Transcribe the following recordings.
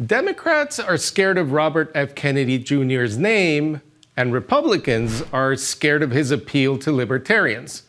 Democrats are scared of Robert F. Kennedy Jr.'s name, and Republicans are scared of his appeal to libertarians.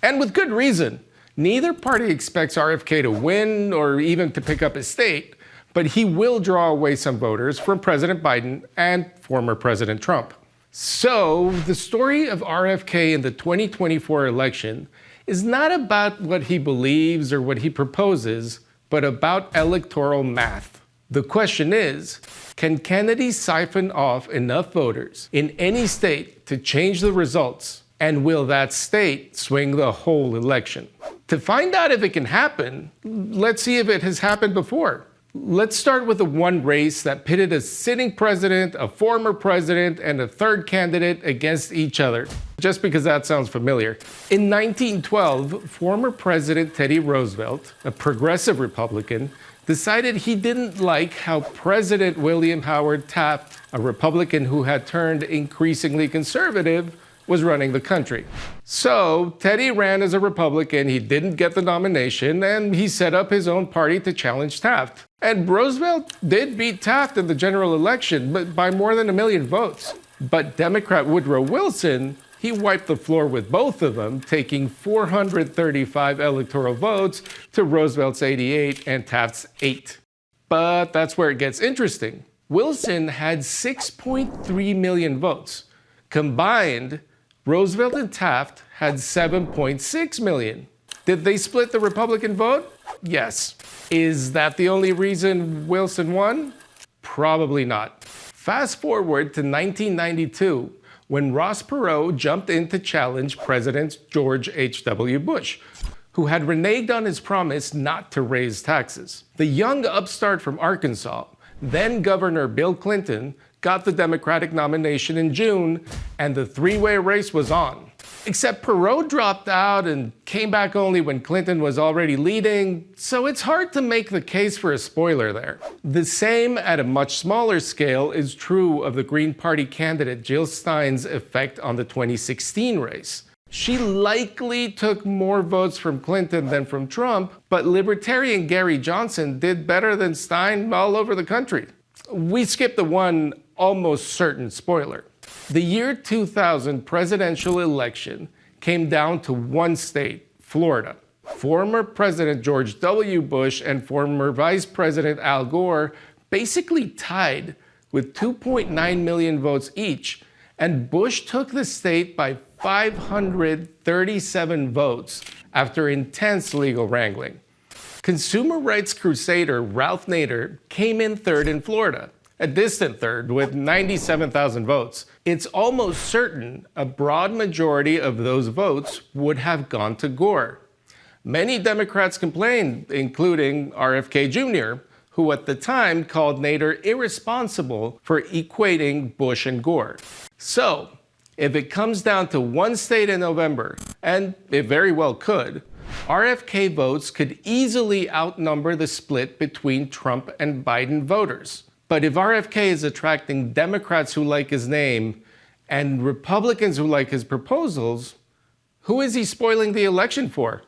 And with good reason. Neither party expects RFK to win or even to pick up his state, but he will draw away some voters from President Biden and former President Trump. So, the story of RFK in the 2024 election is not about what he believes or what he proposes, but about electoral math. The question is, can Kennedy siphon off enough voters in any state to change the results? And will that state swing the whole election? To find out if it can happen, let's see if it has happened before. Let's start with the one race that pitted a sitting president, a former president, and a third candidate against each other, just because that sounds familiar. In 1912, former President Teddy Roosevelt, a progressive Republican, decided he didn't like how President William Howard Taft, a Republican who had turned increasingly conservative, was running the country. So Teddy ran as a Republican, he didn't get the nomination, and he set up his own party to challenge Taft. And Roosevelt did beat Taft in the general election, but by more than 1 million votes. But Democrat Woodrow Wilson, he wiped the floor with both of them, taking 435 electoral votes to Roosevelt's 88 and Taft's 8. But that's where it gets interesting. Wilson had 6.3 million votes. Combined, Roosevelt and Taft had 7.6 million. Did they split the Republican vote? Yes. Is that the only reason Wilson won? Probably not. Fast forward to 1992, when Ross Perot jumped in to challenge President George H.W. Bush, who had reneged on his promise not to raise taxes. The young upstart from Arkansas, then Governor Bill Clinton, got the Democratic nomination in June, and the three-way race was on. Except Perot dropped out and came back only when Clinton was already leading, so it's hard to make the case for a spoiler there. The same at a much smaller scale is true of the Green Party candidate Jill Stein's effect on the 2016 race. She likely took more votes from Clinton than from Trump, but Libertarian Gary Johnson did better than Stein all over the country. We skipped the one almost certain spoiler. The year 2000 presidential election came down to one state, Florida. Former President George W. Bush and former Vice President Al Gore basically tied with 2.9 million votes each, and Bush took the state by 537 votes after intense legal wrangling. Consumer rights crusader Ralph Nader came in third in Florida, a distant third with 97,000 votes. It's almost certain a broad majority of those votes would have gone to Gore. Many Democrats complained, including RFK Jr., who at the time called Nader irresponsible for equating Bush and Gore. So, if it comes down to one state in November, and it very well could, RFK votes could easily outnumber the split between Trump and Biden voters. But if RFK is attracting Democrats who like his name and Republicans who like his proposals, who is he spoiling the election for?